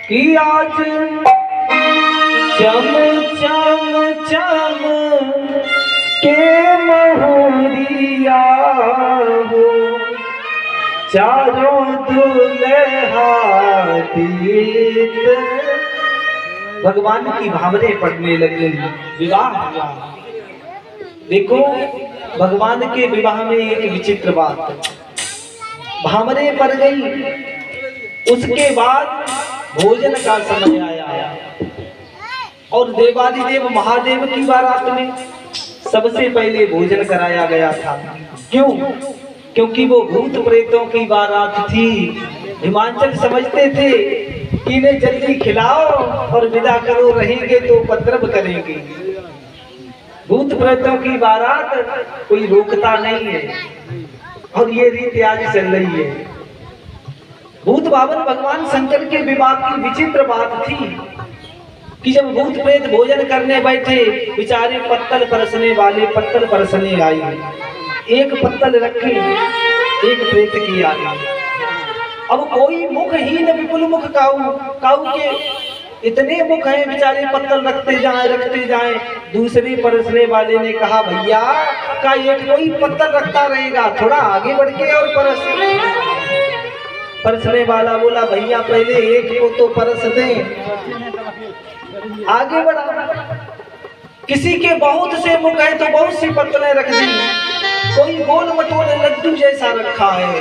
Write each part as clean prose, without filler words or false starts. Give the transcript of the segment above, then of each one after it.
कि आज चम चम चम के महुरिया हो, चारों दुल्हा दीत। भगवान की भावरे पड़ने लगी, विवाह हुआ। देखो भगवान के विवाह में एक विचित्र बात, भावरे पड़ गई। उसके बाद भोजन का समय आया और देवादिदेव महादेव की बारात में सबसे पहले भोजन कराया गया था। क्यों? क्योंकि वो भूत प्रेतों की बारात थी। हिमांचल समझते थे कि इन्हें जल्दी खिलाओ और विदा करो, रहेंगे तो उपद्रव करेंगे। भूत प्रेतों की बारात कोई रोकता नहीं है और ये रीति आज चल रही है। भूत बावन भगवान शंकर के विवाह की विचित्र बात थी कि जब भूत प्रेत भोजन करने बैठे, बेचारे पत्तल परसने वाले पत्तल परसने आए। एक पत्तल रखे एक प्रेत की आगे। अब कोई मुखहीन विपुल मुख काऊ के इतने मुख हैं, बेचारे पत्तल रखते जाएं। दूसरे परसने वाले ने कहा, भैया का एक कोई पत्तल रखता रहेगा, थोड़ा आगे बढ़ के और परसने वाला बोला, भैया पहले एक को तो परस दें, आगे बढ़ा। किसी के बहुत से मुख है तो बहुत सी पत्तलें रख दी। कोई गोल मटोल लड्डू जैसा रखा है,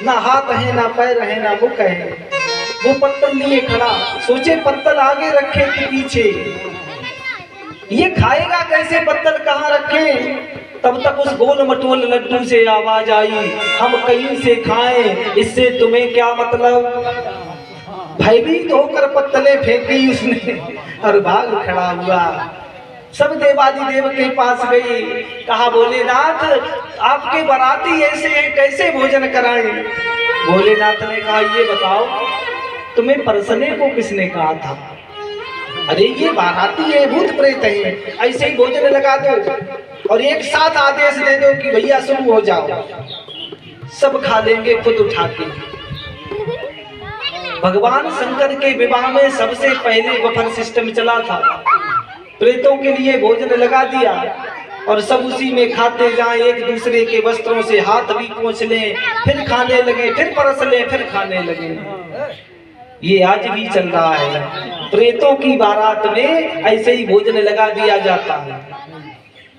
ना हाथ है ना पैर है ना मुख है। वो पत्तल लिए खड़ा, सोचे पत्तल आगे रखे कि पीछे, ये खाएगा कैसे, पत्तल कहाँ रखे। तब तक उस गोल मटोल लड्डू से आवाज आई, हम कहीं से खाएं, इससे तुम्हें क्या मतलब। भयभीत होकर पत्तलें फेंकी उसने और भाग खड़ा हुआ। सब देवादिदेव के पास गई, कहा, भोलेनाथ आपके बाराती ऐसे हैं, कैसे भोजन कराएं। भोलेनाथ ने कहा, ये बताओ तुम्हें परसने को किसने कहा था। अरे ये बाराती है, भूत प्रेत है, ऐसे ही भोजन लगा दो और एक साथ आदेश दे दो कि भैया शुरू हो जाओ, सब खा लेंगे खुद उठा के। भगवान शंकर के विवाह में सबसे पहले बफर सिस्टम चला था। प्रेतों के लिए भोजन लगा दिया और सब उसी में खाते जाएं, एक दूसरे के वस्त्रों से हाथ भी पोंछ लें, फिर खाने लगे, फिर परस लें, फिर खाने लगे। ये आज भी चल रहा है। प्रेतों की बारात में ऐसे ही भोजन लगा दिया जाता है।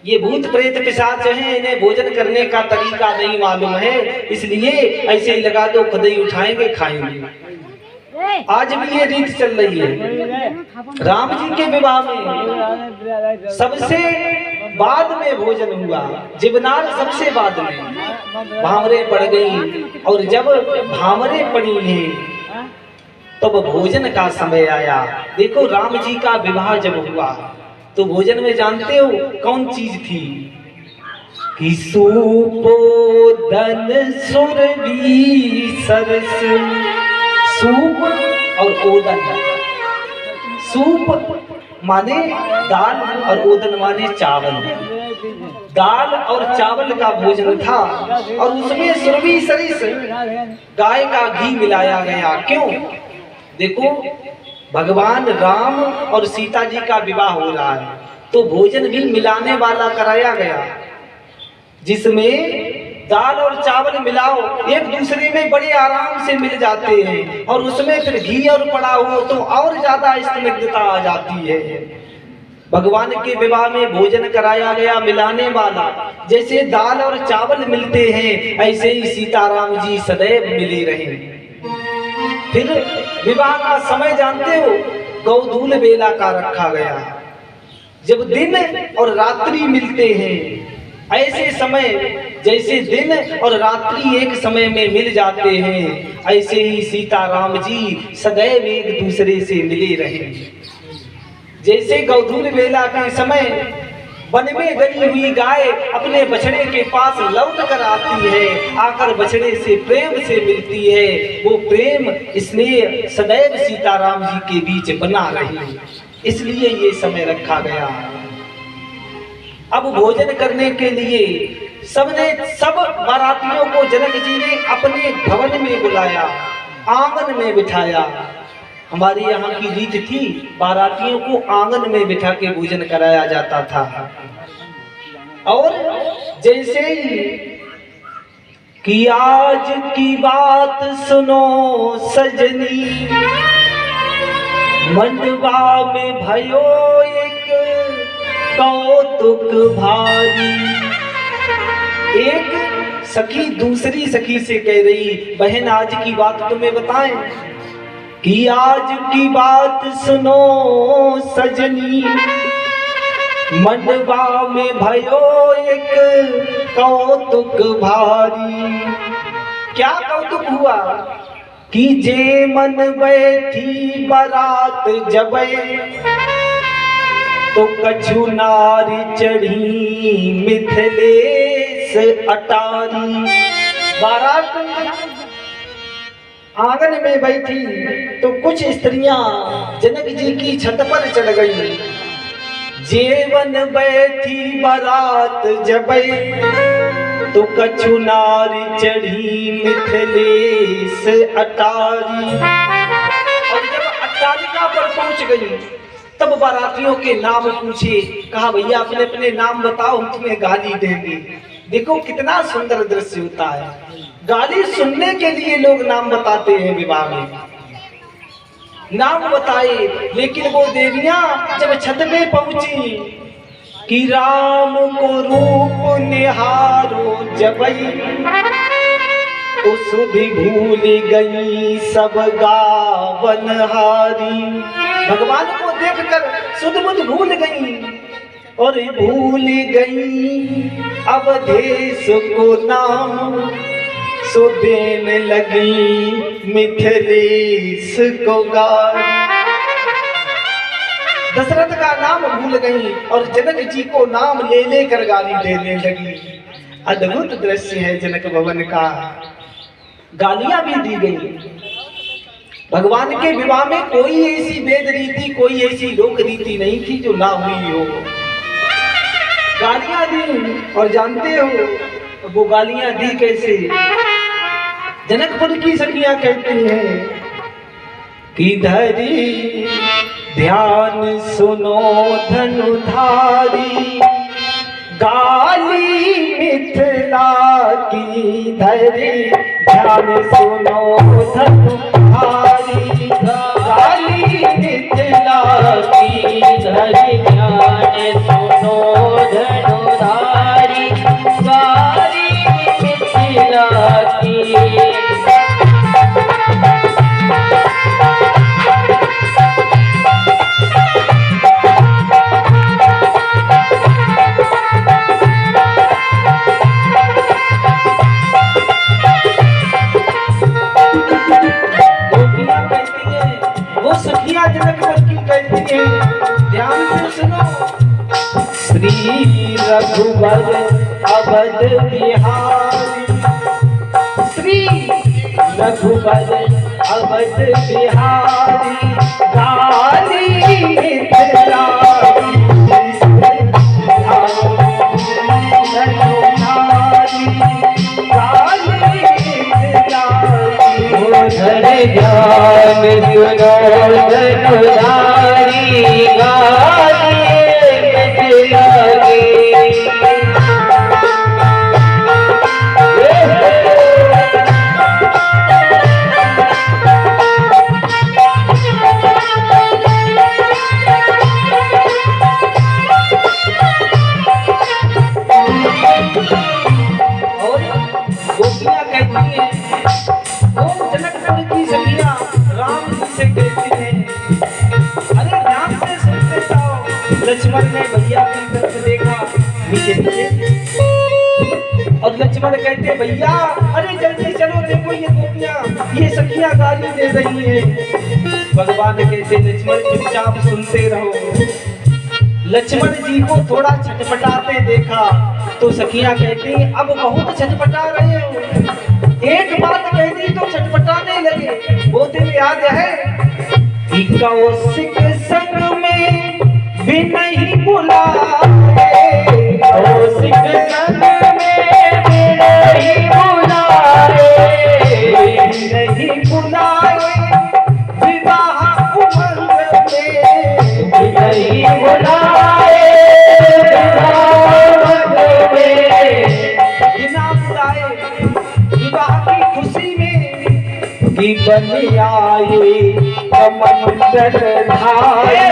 ये भूत प्रेत पिशाच हैं, इन्हें भोजन करने का तरीका नहीं मालूम है, इसलिए ऐसे ही लगा दो, खुद ही उठाएंगे खाएंगे। आज भी ये रीत चल रही है। राम जी के विवाह में सबसे बाद में भोजन हुआ, जिबनार सबसे बाद में। भामरे पड़ गई और जब भामरे पड़ी हैं तब भोजन का समय आया। देखो राम जी का विवाह जब हुआ तो भोजन में जानते हो कौन चीज थी कि सूपोदन सुरभि सरस। सूप और ओदन, सूप माने दाल और ओदन माने चावल। दाल और चावल का भोजन था और उसमें सुरभि सरिस गाय का घी मिलाया गया। क्यों? देखो भगवान राम और सीता जी का विवाह हो रहा है तो भोजन भी मिलाने वाला कराया गया, जिसमें दाल और चावल मिलाओ, एक दूसरे में बड़े आराम से मिल जाते हैं और उसमें फिर घी और पड़ा हो तो और ज्यादा स्निग्धता आ जाती है। भगवान के विवाह में भोजन कराया गया मिलाने वाला। जैसे दाल और चावल मिलते हैं ऐसे ही सीताराम जी सदैव मिले रहे। फिर विवाह का समय जानते हो गौधूल बेला का रखा गया, जब दिन और रात्रि मिलते हैं। ऐसे समय जैसे दिन और रात्रि एक समय में मिल जाते हैं, ऐसे ही सीता राम जी सदैव एक दूसरे से मिले रहे। जैसे गोधूल बेला के समय वन में गई हुई गाय अपने बछड़े के पास लौट कर आती है, आकर बछड़े से प्रेम से मिलती है, वो प्रेम स्नेह सदैव सीताराम जी के बीच बना रही, इसलिए ये समय रखा गया। अब भोजन करने के लिए सब बारातियों को जनक जी ने अपने भवन में बुलाया, आंगन में बिठाया। हमारे यहाँ की रीत थी, बारातियों को आंगन में बिठा के भोजन कराया जाता था। और जैसे ही कि आज की बात सुनो सजनी, मंडवा में भयो एक कौतुक भारी। एक सखी दूसरी सखी से कह रही, बहन आज की बात तुम्हें बताएं कि आज की बात सुनो सजनी, मंडवा में भयो एक कौतुक भारी। क्या कौतुक हुआ कि जे मन बैठी बारात जबे, तो कछु नारी चढ़ी मिथिलेश अटारी। बारात आंगन में बैठी तो कुछ स्त्रियां जनक जी की छत पर चढ़ गई। जेवन बैठी बारात जबै, तो कछु नारी चढ़ी मिथिलेश अटारी। और जब अट्टालिका पर पहुंच गई तब बारातियों के नाम पूछे, कहा भैया अपने अपने नाम बताओ, हम तुम्हें गाली देंगे। देखो कितना सुंदर दृश्य होता है, गाली सुनने के लिए लोग नाम बताते हैं। विवाह में नाम बताए, लेकिन वो देवियां जब छत पे पहुंची कि राम को रूप निहारो जबई, तो सुधि भूल गई सब गावनहारी। भगवान को देखकर सुध बुध भूल गई और भूल गई अवधेश को नाम, सो देने लगी मिथिलेश को गाली। दशरथ का नाम भूल गई और जनक जी को नाम ले लेकर गाली देने लगी। अद्भुत दृश्य है जनक भवन का। गालियां भी दी गई। भगवान के विवाह में कोई ऐसी वेद रीति, कोई ऐसी लोक रीति नहीं थी जो ना हुई हो। गालियां दी, और जानते हो वो गालियां दी कैसे? जनकपुर की सखियां कहती हैं कि धरी ध्यान सुनो धनुधारी, गाली मिथिला की धरी ध्यान सुनो धनुधारी, गाली मिथिला की धरी ध्यान सुनो धनुधारी, गाली मिथिला की। ध्यान से सुनो, श्री रघुवर अवध बिहारी, श्री रघुवर अवध बिहारी, गाली मिथिला ध्यान सुनो धनुधारी, गाली मिथिला की। और गोपियां कहती हैं, वो जनकपुर की सखियां राम जी से कहती हैं, अरे ध्यान से सुनते जाओ। लक्ष्मण ने भैया की तरफ देखा, नीचे नीचे कहते भैया अरे जल्दी चलो, देखो ये गोपियां, ये सखियां गाली दे रही हैं। भगवान कहते लक्ष्मण चुपचाप सुनते रहो। लक्ष्मण जी को थोड़ा छटपटाते देखा तो सखियां कहती अब बहुत छटपटा रहे हो। एक बात कह दी तो छटपटाने लगे। वो दिन याद है कि कौशिक संग में भी नहीं बुलाए, कौशिक संग में भी नहीं बुलाए, नहीं बुलाए विवाह उमंग में, नहीं बुलाए विवाह उमंग में, बिना बुलाए विवाह की खुशी में कि बन आए कमंडल धारी,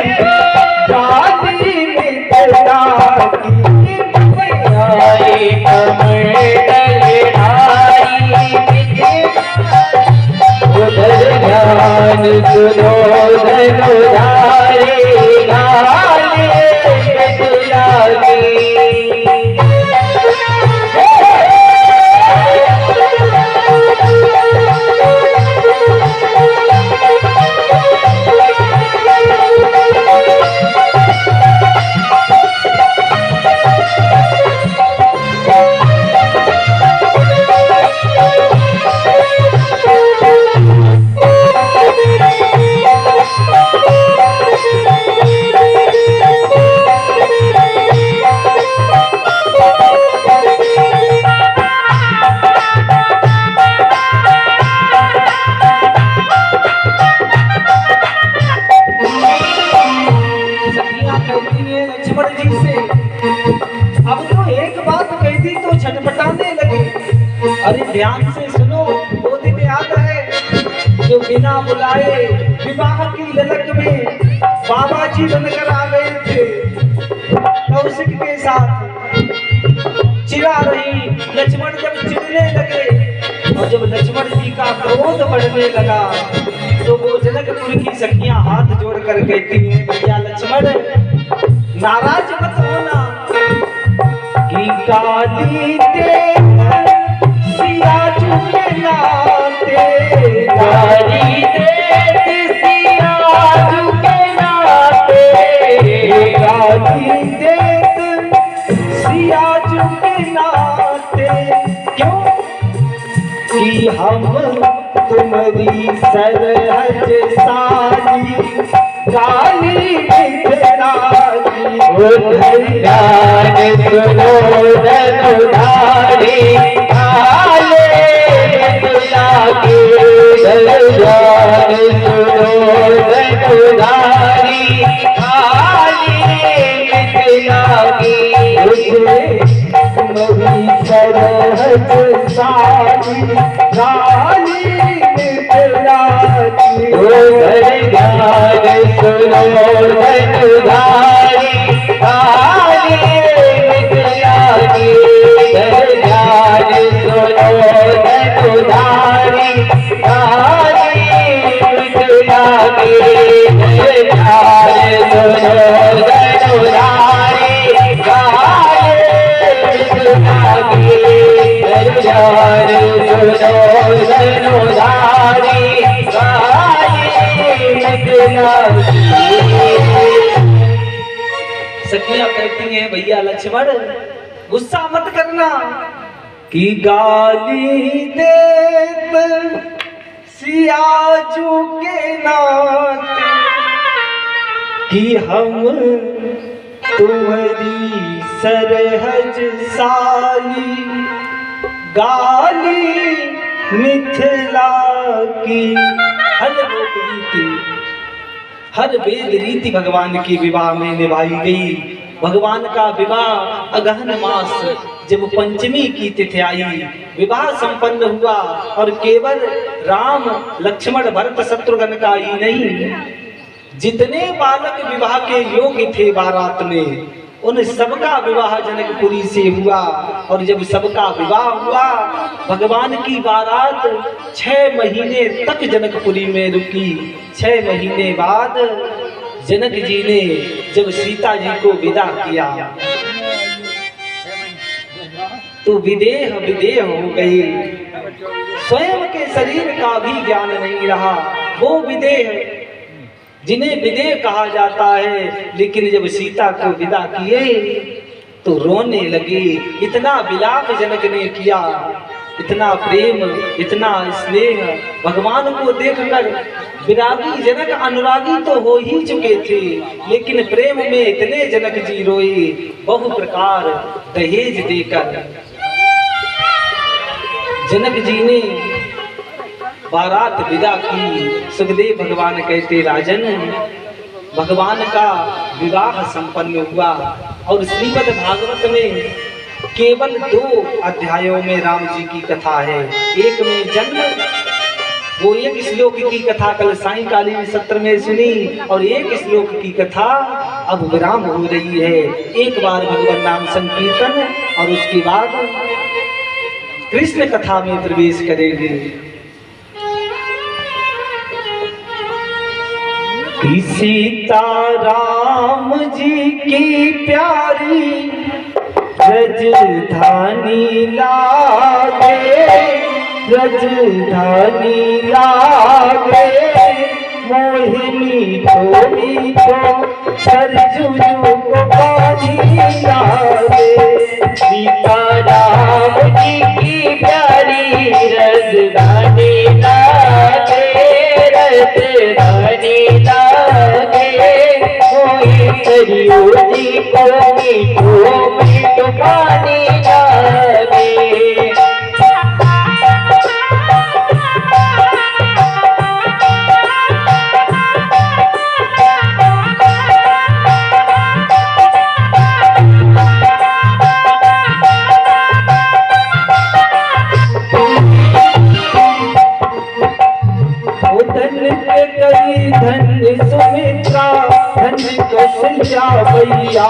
गाली मित्रा की बन आए कमंडल धारी, उधर ध्यान सुनो धनुधारी, गाली मित्रा की। अरे ध्यान से सुनो, वो दिन याद है जो बिना बुलाए विवाह की ललक में बाबा जी बनकर आ गए थे। कौशिक के साथ चिढ़ा रही। लक्ष्मण जब चिढ़ने लगे और जब लक्ष्मण जी का क्रोध बढ़ने लगा तो वो जनकपुर की सखियां हाथ जोड़कर कहती हैं भैया लक्ष्मण नाराज मत होना कि गाली दे सिया झुके नाते, गाली दे सिया झुके नाते, गाली दे सिया झुके नाते, क्यों कि हम तुम्हारी सरहज साली, गाली मित्रा की। उधर ध्यान सुनो धनुधारी, गाली मित्रा की, उधर ध्यान सुनो धनुधारी, गाली मित्रा की। तुम्हारी सरहज साली, गाली मित्रा की। उधर ध्यान सुनो धनुधारी, गाली मित्रा की, उधर ध्यान सुनो धनुधारी, गाली मित्रा की, उधर ध्यान सुनो धनुधारी, गाली मित्रा की, उधर ध्यान सुनो धनुधारी, गाली मित्रा की। सखियां कहती हैं भैया लक्ष्मण गुस्सा मत करना कि गाली देत सियाजू के नाते, कि हम तुम्हारी सरहज साली, गाली मिथिला की। हर वेद रीति भगवान की विवाह में निभाई गई। भगवान का विवाह अगहन मास जब पंचमी की तिथि आई, विवाह संपन्न हुआ और केवल राम लक्ष्मण भरत शत्रुघ्न का ही नहीं, जितने बालक विवाह के योग्य थे बारात में उन सबका विवाह जनकपुरी से हुआ। और जब सबका विवाह हुआ भगवान की बारात 6 महीने तक जनकपुरी में रुकी। 6 महीने बाद जनक जी ने जब सीता जी को विदा किया तो विदेह विदेह हो गई। स्वयं के शरीर का भी ज्ञान नहीं रहा। वो विदेह जिन्हें विदेह कहा जाता है, लेकिन जब सीता को विदा किए तो रोने लगे। इतना विलाप जनक ने किया, इतना प्रेम, इतना स्नेह। भगवान को देखकर विरागी जनक अनुरागी तो हो ही चुके थे, लेकिन प्रेम में इतने जनक जी रोए। बहु प्रकार दहेज देकर जनक जी ने बारात विदा की। सुखदेव भगवान कहते, राजन, भगवान का विवाह संपन्न हुआ। और श्रीमद् भागवत में केवल 2 अध्यायों में राम जी की कथा है। एक में जन्म, वो एक श्लोक की कथा कल सायंकालीन सत्र में सुनी, और एक श्लोक की कथा अब विराम हो रही है। एक बार भगवान नाम संकीर्तन और उसके बाद कृष्ण कथा में प्रवेश करेंगे। सीता राम जी की प्यारी रजधानी लागे, रजधानी लागे, मोहिनी थोड़ी तो सरजुजू को पानी लागे। सीता राम जी की प्यारी रजधानी लागे, रजधानी लागे, करियो जी को मीठो मीठो पानी लागे। धन्य सुमित्रा, धन्य कौशल्या भैया,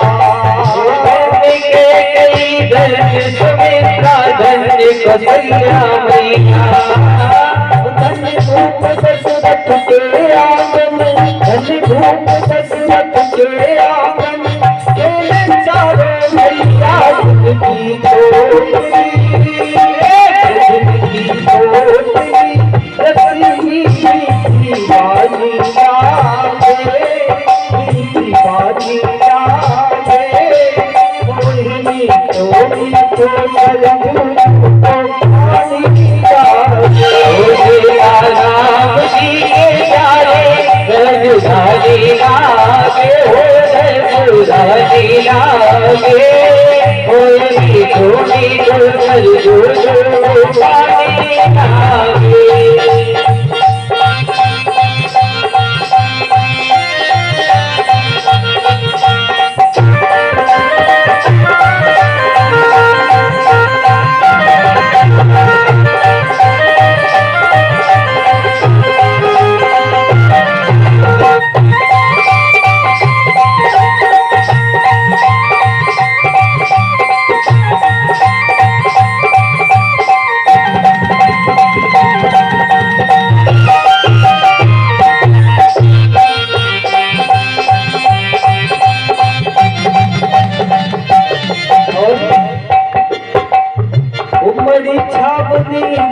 धन्य सुमित्रा, धन्य कौशल्या भैया, धन्य भूप दशरथ के आंगन, धन्य भूप दशरथ के आंगन, खेले चारों भैया जिनकी छोटी, जिनकी छोटी रसी बाजी लागे, मीठी बाजी लागे, मोहिनी थोड़ी तो सरजू को पानी लागे। राम जी के प्यारे रजधानी लागे, रजधानी लागे, मोहिनी थोड़ी तो सरजू को पानी लागे।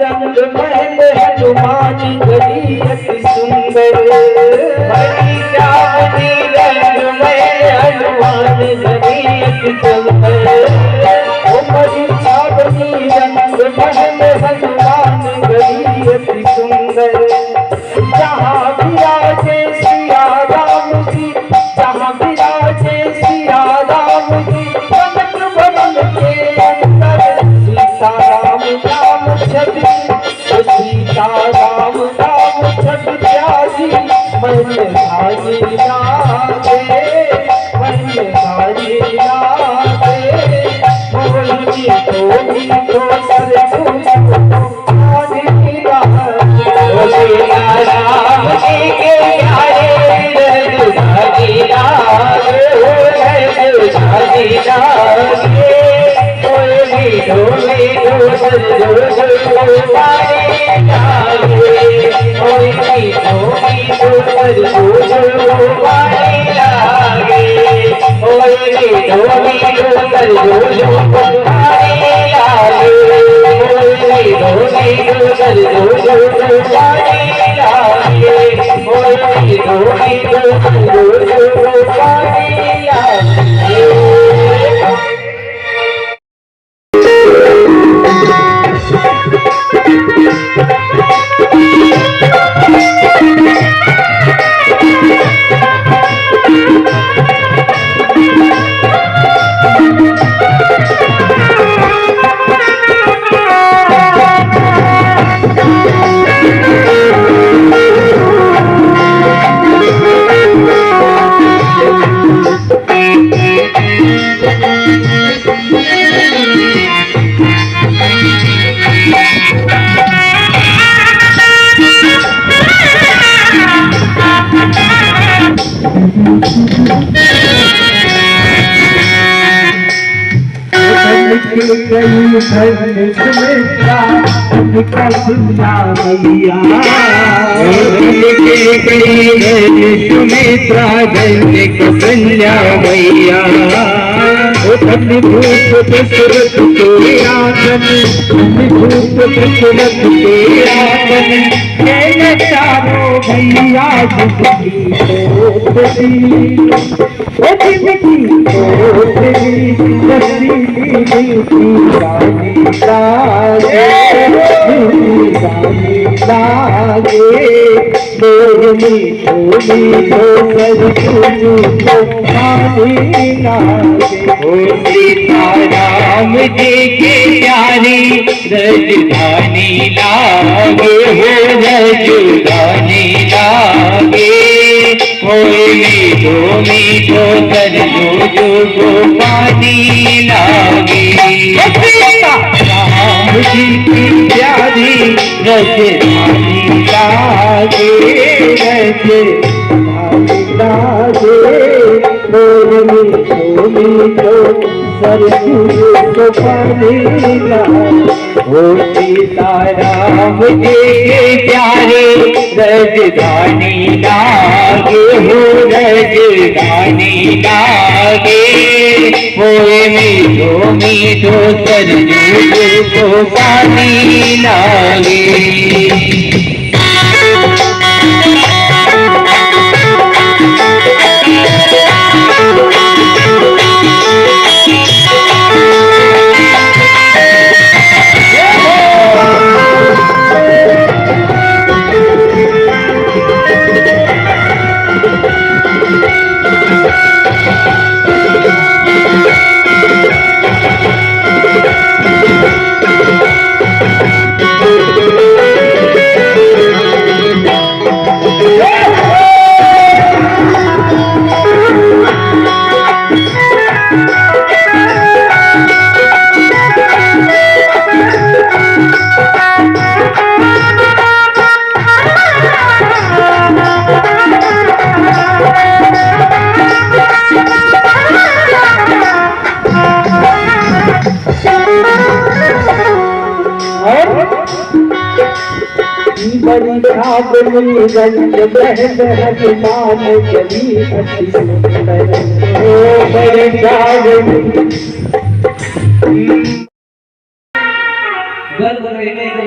रंग महल हनुमान गढ़ी अति सुंदर, बड़ी चावनी रंग महल हनुमान गढ़ी अति सुंदर। बड़ी चावनी रंग महल हनुमान गढ़ी अति सुंदर। जहाँ विराजे सिया राम जी, जहाँ विराजे सिया राम जी, कनक भवन के अंदर सीता राम राम छवि, सीता राम राम छवि प्यारी मन भाई लागे, मन भाई लागे। मोहिनी थोड़ी तो सरजू पानी लागे, राम जी के प्यारे रजधानी लागे, रजधानी लागे। मोहिनी थोड़ी तो सरजू पानी लागे, मोहिनी थोड़ी तो सरजू पानी लागे, मोहिनी थोड़ी तो सरजू पानी लागे। सुमित्रा धन्य कन्या मैया भूत दशरथ के आंगन भूत दशरथ के आंगन चारों भैया राम जी के प्यारी रजधानी लागे हो रजधानी लागे मीठो मीठो तरलो जो पानी लागे राम जी की प्यारी रजधानी लागे रजधानी लागे मीठो मीठो सरसू पानी हो सीताराम के प्यारे रजधानी लागे हो रजधानी लागे मीठो मीठो सरसू पानी लागे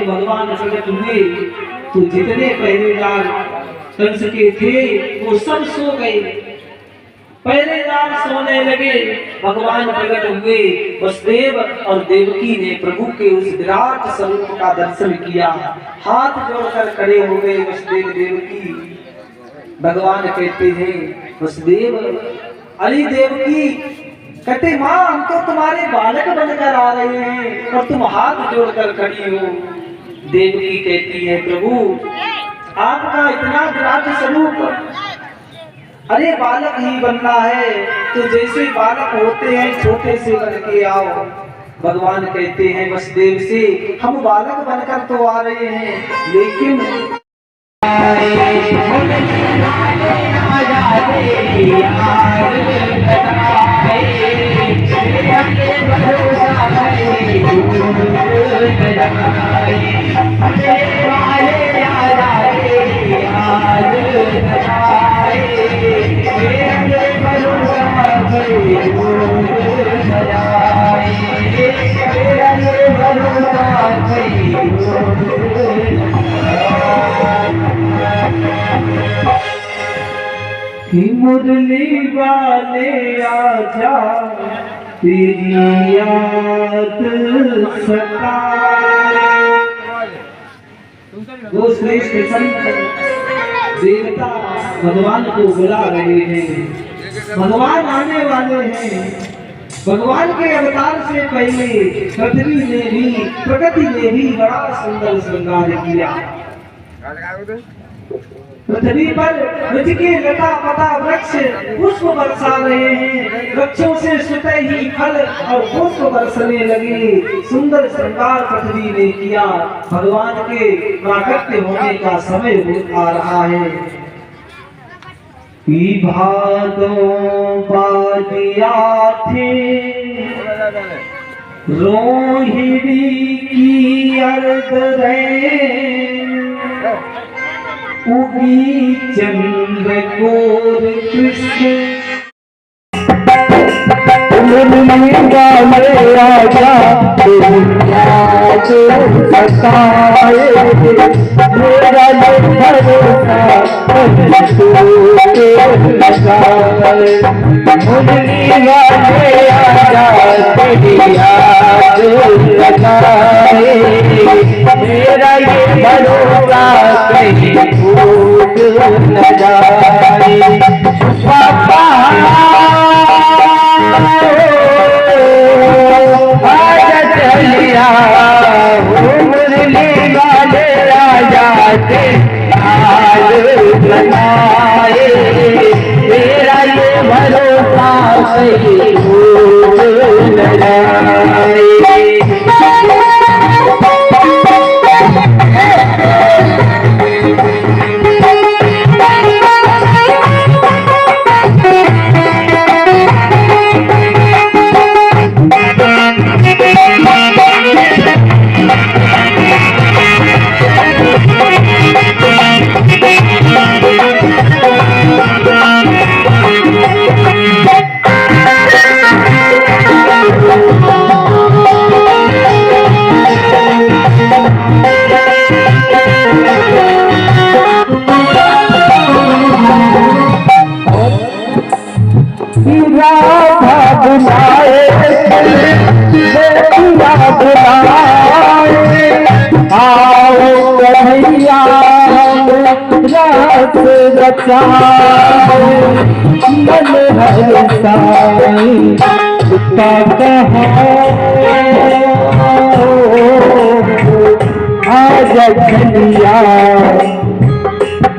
भगवान प्रकट हुए तो जितने पहरेदार कंस के थे वो सब सो गए। पहरेदार सोने लगे, भगवान प्रकट हुए। वसुदेव और देवकी ने प्रभु के उस विराट स्वरूप का दर्शन किया, हाथ जोड़कर खड़े हो गए वसुदेव देवकी। भगवान कहते हैं वसुदेव अरे देवकी, कहते माँ हम तो तुम्हारे बालक बनकर आ रहे हैं और तुम हाथ जोड़कर खड़ी हो। देवकी कहती है प्रभु आपका इतना विराट स्वरूप, अरे बालक ही बनना है तो जैसे बालक होते हैं छोटे से बन के आओ। भगवान कहते हैं वसुदेव से हम बालक बनकर तो आ रहे हैं लेकिन कि मुरली वाले आजा तेरी याद सताए। वो श्रेष्ठ संत देवता भगवान को बुला रहे हैं, भगवान आने वाले हैं। भगवान के अवतार से पहले पृथ्वी ने भी, प्रकृति ने भी बड़ा सुंदर श्रृंगार किया। पृथ्वी पर वृक्ष के लता पता वृक्ष पुष्प बरसा रहे हैं, वृक्षों से स्वतः ही फल और पुष्प बरसने लगे। सुंदर श्रृंगार पृथ्वी ने किया। भगवान के प्राकट्य होने का समय आ रहा है। भादो बादिया थे रोहिणी की अर्ध उगी चंद्र कोर कृष्ण राजा सताए मेरा भरोसा मुरली वाले आजा तेरी याद लगाए मेरा ये भरोसा कहीं टूट न जाए। पापा आजा चलिया मुरली वाले आजा बनाए मेरा ये भरोसा कहीं टूट न जाए। मन हर साई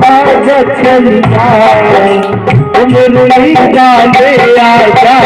आजा चलिया मुरली वाले आजा